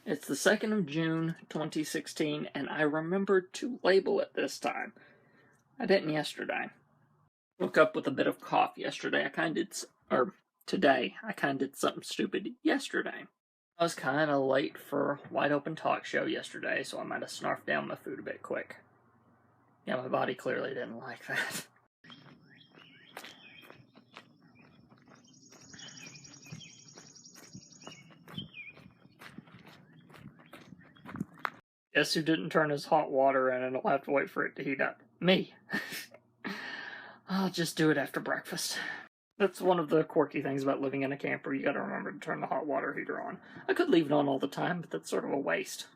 It's the 2nd of June, 2016, and I remembered to label it this time. I didn't yesterday. Woke up with a bit of cough yesterday. Today. I kinda did something stupid yesterday. I was kinda late for Wide Open Talk Show yesterday, so I might have snarfed down my food a bit quick. Yeah, my body clearly didn't like that. Guess who didn't turn his hot water in and will have to wait for it to heat up? Me. I'll just do it after breakfast. That's one of the quirky things about living in a camper. You gotta remember to turn the hot water heater on. I could leave it on all the time, but that's sort of a waste.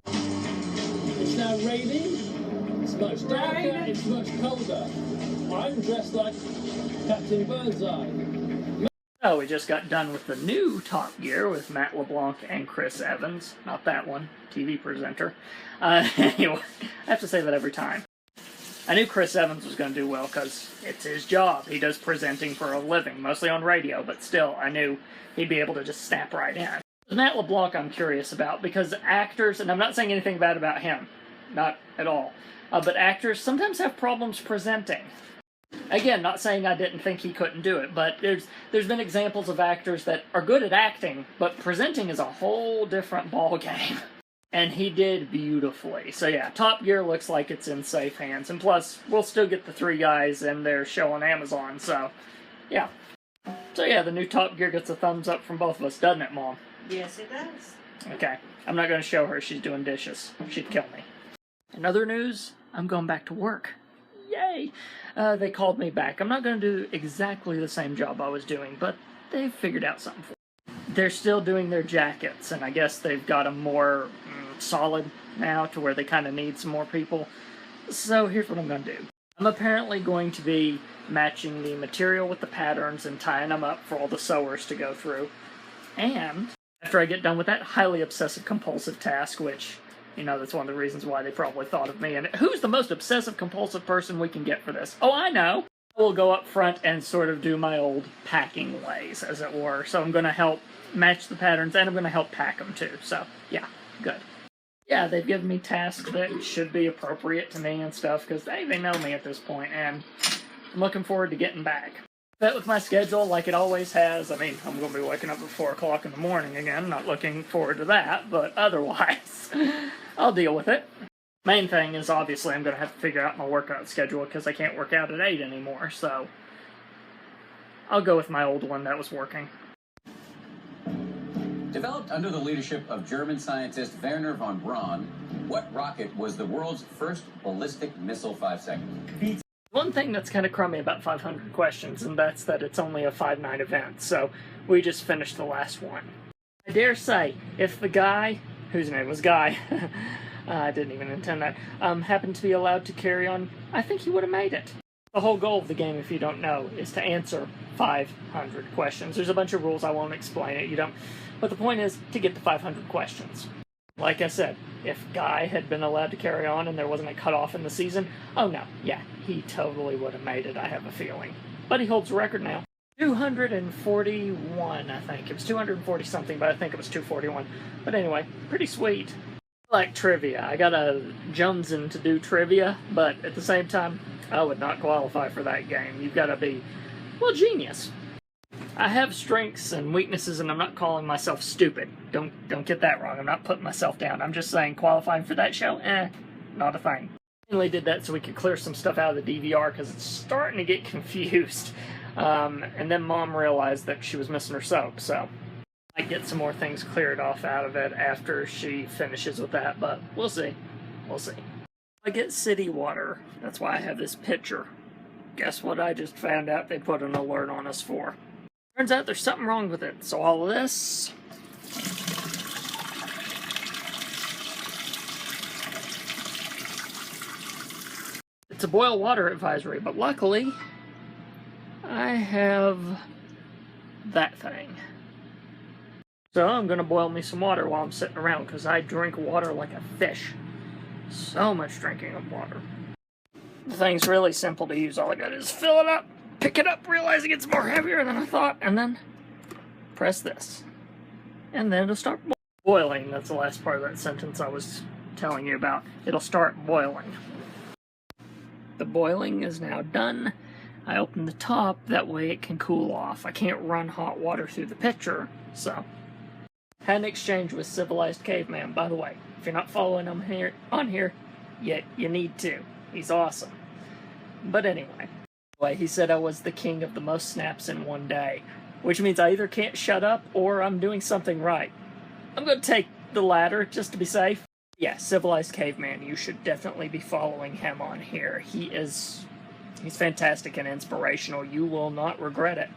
It's now raining. It's much darker. It's much colder. I'm dressed like Captain Burnseye. Oh, we just got done with the new Top Gear with Matt LeBlanc and Chris Evans. Not that one, TV presenter. Anyway, I have to say that every time. I knew Chris Evans was going to do well because it's his job. He does presenting for a living, mostly on radio, but still, I knew he'd be able to just snap right in. Matt LeBlanc I'm curious about because actors, and I'm not saying anything bad about him, not at all, but actors sometimes have problems presenting. Again, not saying I didn't think he couldn't do it, but there's been examples of actors that are good at acting, but presenting is a whole different ballgame. And he did beautifully. So yeah, Top Gear looks like it's in safe hands. And plus, we'll still get the 3 guys in their show on Amazon, so yeah. So yeah, the new Top Gear gets a thumbs up from both of us, doesn't it, Mom? Yes, it does. Okay, I'm not going to show her. She's doing dishes. She'd kill me. In other news, I'm going back to work. Yay! They called me back. I'm not going to do exactly the same job I was doing, but they've figured out something for me. They're still doing their jackets, and I guess they've got them more solid now to where they kind of need some more people. So here's what I'm going to do. I'm apparently going to be matching the material with the patterns and tying them up for all the sewers to go through. And after I get done with that highly obsessive-compulsive task, which, you know, that's one of the reasons why they probably thought of me. And who's the most obsessive-compulsive person we can get for this? Oh, I know! We'll go up front and sort of do my old packing ways, as it were. So I'm going to help match the patterns, and I'm going to help pack them, too. So, yeah, good. Yeah, they've given me tasks that should be appropriate to me and stuff, because they know me at this point, and I'm looking forward to getting back. That with my schedule, like it always has. I mean, I'm going to be waking up at 4 o'clock in the morning again, not looking forward to that, but otherwise, I'll deal with it. Main thing is, obviously, I'm going to have to figure out my workout schedule, because I can't work out at 8 anymore, so I'll go with my old one that was working. Developed under the leadership of German scientist Wernher von Braun, what rocket was the world's first ballistic missile 5 seconds? One thing that's kind of crummy about 500 questions, and that's that it's only a 5-night event, so we just finished the last one. I dare say, if the guy, whose name was Guy, I didn't even intend that, happened to be allowed to carry on, I think he would have made it. The whole goal of the game, if you don't know, is to answer 500 questions. There's a bunch of rules, I won't explain it, but the point is to get to 500 questions. Like I said, if Guy had been allowed to carry on and there wasn't a cutoff in the season, oh no, yeah, he totally would have made it, I have a feeling. But he holds the record now. 241, I think. It was 240 something, but I think it was 241. But anyway, pretty sweet. I like trivia. I got a Jonesin to do trivia, but at the same time, I would not qualify for that game. You've got to be, well, genius. I have strengths and weaknesses, and I'm not calling myself stupid. Don't get that wrong. I'm not putting myself down. I'm just saying qualifying for that show, not a thing. I mainly did that so we could clear some stuff out of the DVR because it's starting to get confused. And then Mom realized that she was missing her soap, so I might get some more things cleared off out of it after she finishes with that, but we'll see. We'll see. I get city water. That's why I have this pitcher. Guess what I just found out they put an alert on us for? Turns out there's something wrong with it, so all of this... It's a boil water advisory, but luckily, I have that thing. So I'm going to boil me some water while I'm sitting around, because I drink water like a fish. So much drinking of water. The thing's really simple to use. All I got is fill it up, pick it up, realizing it's more heavier than I thought, and then press this. And then it'll start Boiling, that's the last part of that sentence I was telling you about. It'll start boiling. The boiling is now done. I open the top, that way it can cool off. I can't run hot water through the pitcher, so. Had an exchange with Civilized Caveman, by the way. If you're not following him on here, yet you need to. He's awesome. But anyway, he said I was the king of the most snaps in one day, which means I either can't shut up or I'm doing something right. I'm going to take the latter just to be safe. Yeah, Civilized Caveman, you should definitely be following him on here. He's fantastic and inspirational. You will not regret it.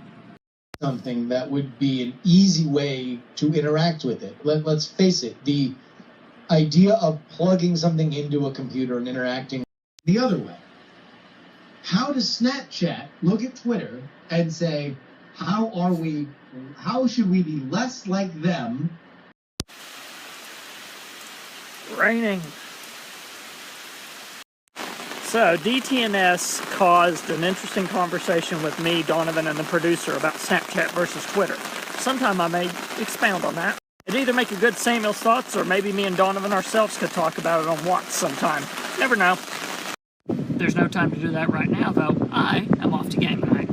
Something that would be an easy way to interact with it. Let's face it, the idea of plugging something into a computer and interacting the other way. How does Snapchat look at Twitter and say, how should we be less like them? Raining. So, DTNS caused an interesting conversation with me, Donovan, and the producer about Snapchat versus Twitter. Sometime I may expound on that. It'd either make a good Samuel's Thoughts, or maybe me and Donovan ourselves could talk about it on Watts sometime. Never know. There's no time to do that right now, though. I am off to game night.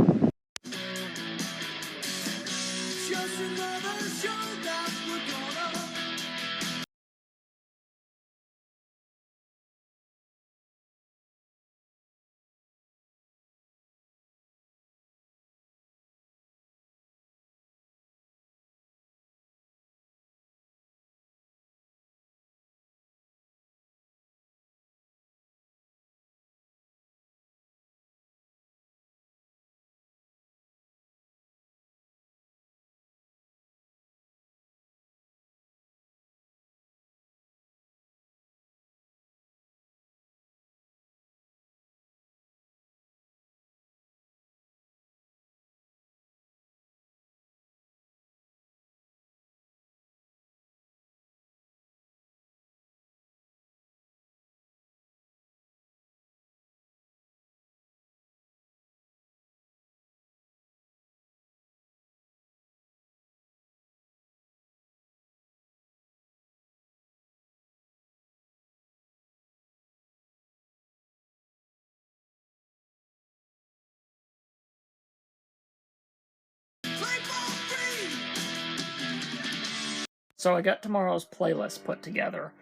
So I got tomorrow's playlist put together.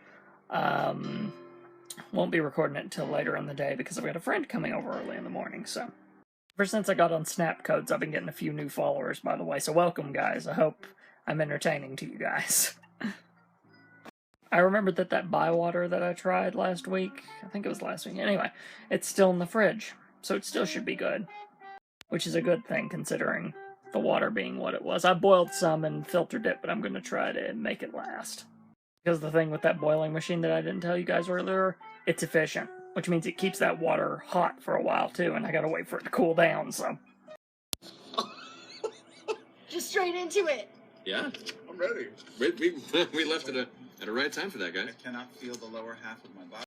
Won't be recording it until later in the day because I've got a friend coming over early in the morning, so. Ever since I got on Snapcodes, I've been getting a few new followers, by the way, so welcome, guys. I hope I'm entertaining to you guys. I remembered that Bywater that I tried last week, I think it was last week, anyway, it's still in the fridge, so it still should be good. Which is a good thing, considering the water being what it was. I boiled some and filtered it, but I'm going to try to make it last. Because the thing with that boiling machine that I didn't tell you guys earlier, it's efficient. Which means it keeps that water hot for a while, too, and I gotta wait for it to cool down, so. Just straight into it. Yeah, I'm ready. we left it at a right time for that, guys. I cannot feel the lower half of my body.